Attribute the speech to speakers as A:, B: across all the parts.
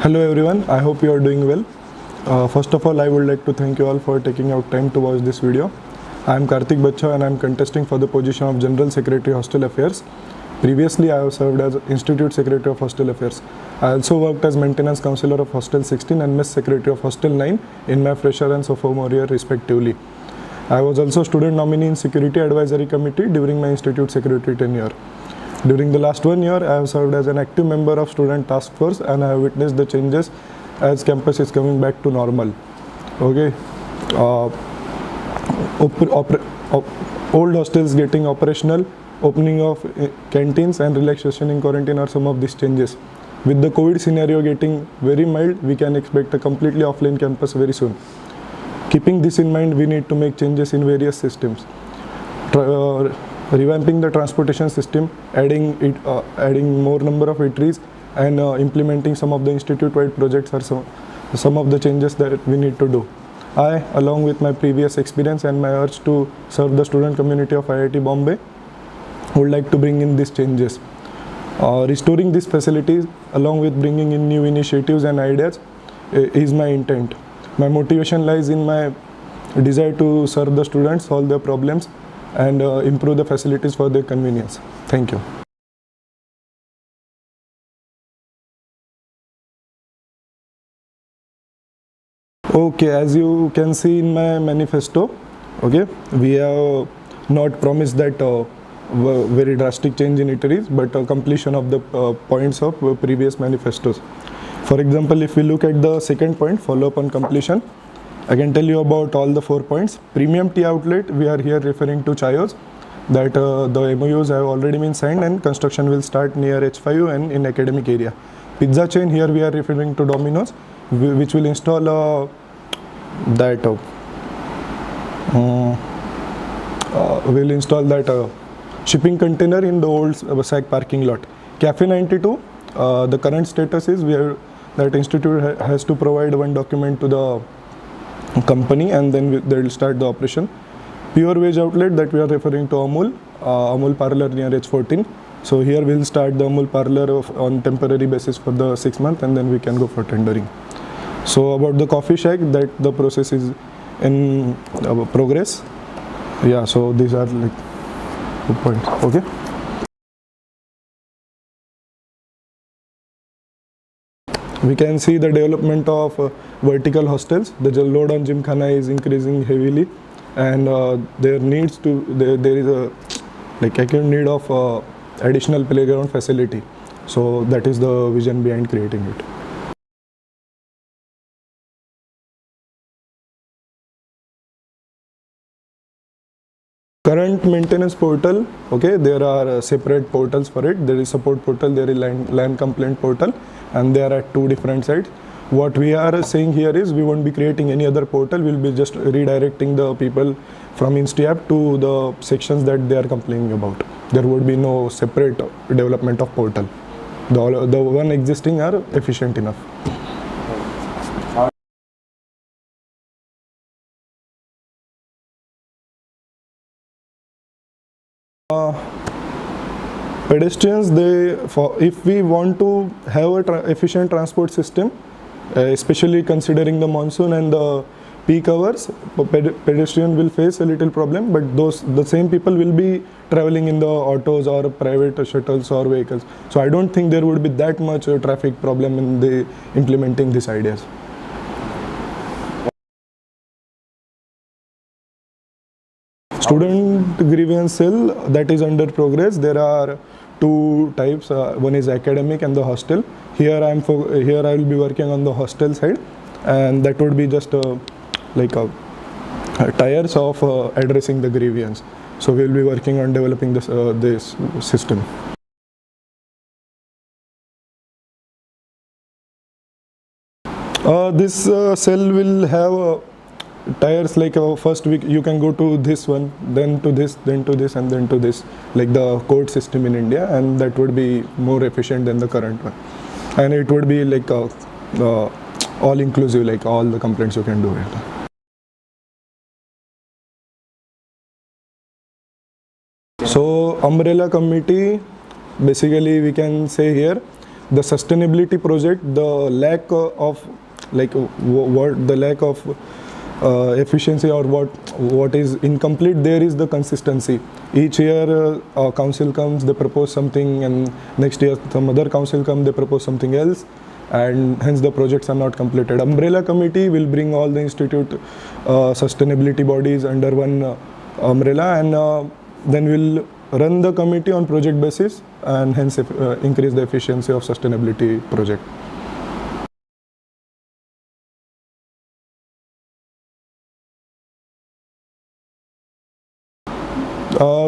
A: Hello everyone, I hope you are doing well. First of all, I would like to thank you all for taking out time to watch this video. I am KartikBachhav and I am contesting for the position of General Secretary Hostel Affairs. Previously, I have served as Institute Secretary of Hostel Affairs. I also worked as Maintenance Counselor of Hostel 16 and Mess Secretary of Hostel 9 in my fresher and sophomore year respectively. I was also student nominee in Security Advisory Committee during my Institute Secretary tenure. During the last 1 year, I have served as an active member of Student Task Force and I have witnessed the changes as campus is coming back to normal. Okay, old hostels getting operational, opening of canteens and relaxation in quarantine are some of these changes. With the COVID scenario getting very mild, we can expect a completely offline campus very soon. Keeping this in mind, we need to make changes in various systems. Revamping the transportation system, adding more number of eateries and implementing some of the institute-wide projects are some of the changes that we need to do. I, along with my previous experience and my urge to serve the student community of IIT Bombay, would like to bring in these changes. Restoring these facilities along with bringing in new initiatives and ideas is my intent. My motivation lies in my desire to serve the students, solve their problems and improve the facilities for their convenience. Thank you. Okay, as you can see in my manifesto, okay, we have not promised that very drastic change in eateries, but completion of the points of previous manifestos. For example, if we look at the second point, follow up on completion, I can tell you about all the 4 points. Premium tea outlet, we are here referring to Chayos, that the MOUs have already been signed and construction will start near H5 and in academic area. Pizza chain, here we are referring to Domino's, which will install shipping container in the old SAC parking lot. Cafe 92, the current status is that institute has to provide one document to the company and then they will start the operation. Pure veg outlet, that we are referring to Amul parlor near H14. So here we will start the Amul parlor on temporary basis for the 6 months and then we can go for tendering. So about the coffee shack, that the process is in progress. Yeah, so these are like 2 points. Okay. We can see the development of vertical hostels. The load on Gymkhana is increasing heavily and there is a acute need of additional playground facility. So that is the vision behind creating it. Current maintenance portal, okay, there are separate portals for it. There is support portal, there is land complaint portal, and they are at 2 different sites. What we are saying here is we won't be creating any other portal. We'll be just redirecting the people from InstiApp to the sections that they are complaining about. There would be no separate development of portal. The one existing are efficient enough. Pedestrians, if we want to have a efficient transport system, especially considering the monsoon and the peak hours, pedestrian will face a little problem, but the same people will be traveling in the autos or private shuttles or vehicles. So I don't think there would be that much traffic problem in the implementing these ideas. Student grievance cell, that is under progress. There are 2 types. One is academic and the hostel. Here I will be working on the hostel side, and that would be just tiers of addressing the grievance. So we will be working on developing this system. This cell will have tires first week you can go to this one, then to this, then to this, and then to this, like the court system in India, and that would be more efficient than the current one. And it would be all inclusive, like all the complaints you can do it. So umbrella committee, basically we can say here the sustainability project, the lack of like what the lack of efficiency or what is incomplete there is the consistency. Each year council comes, they propose something, and next year some other council come, they propose something else, and hence the projects are not completed. Umbrella committee will bring all the institute sustainability bodies under one umbrella, and then we'll run the committee on project basis, and hence increase the efficiency of sustainability project.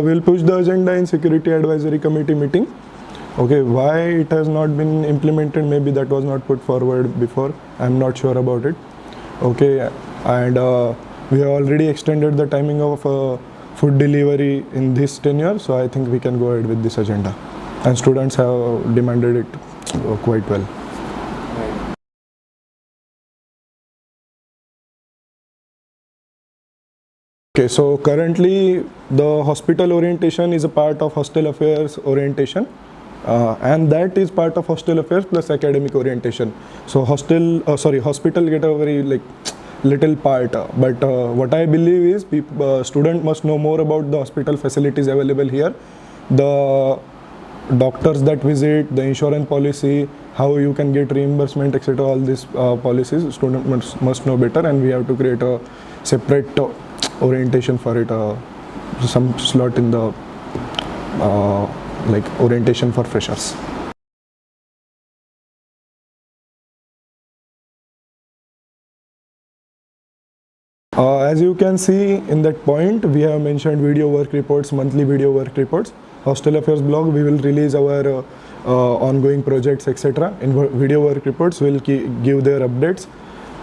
A: We'll push the agenda in security advisory committee meeting. Okay, why it has not been implemented, maybe that was not put forward before, I'm not sure about it. Okay, and we have already extended the timing of food delivery in this tenure, so I think we can go ahead with this agenda, and students have demanded it quite well. Okay, so currently the hospital orientation is a part of hostel affairs orientation, and that is part of hostel affairs plus academic orientation. So hospital get a very like little part, but what I believe is student must know more about the hospital facilities available here, the doctors that visit, the insurance policy, how you can get reimbursement, etc. All these policies student must know better, and we have to create a separate orientation for it, some slot in the like orientation for freshers. As you can see in that point, we have mentioned video work reports, monthly video work reports. Hostel affairs blog, we will release our ongoing projects, etc. In video work reports, we'll give their updates.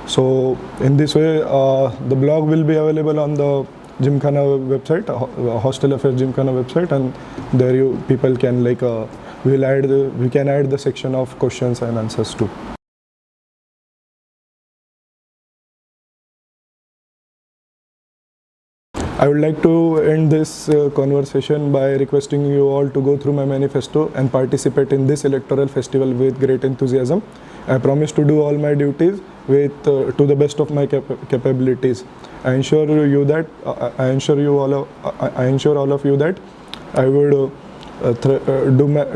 A: So in this way, the blog will be available on the Gymkhana website, Hostel Affairs Gymkhana website, and there people can like we can add the section of questions and answers too. I would like to end this conversation by requesting you all to go through my manifesto and participate in this electoral festival with great enthusiasm. I promise to do all my duties with to the best of my capabilities. I ensure all of you that I would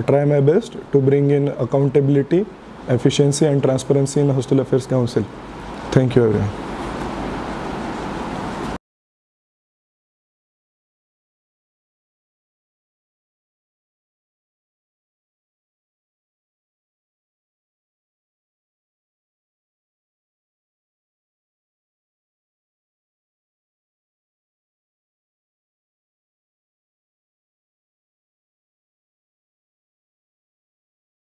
A: try my best to bring in accountability, efficiency, and transparency in Hostel Affairs Council. Thank you, everyone.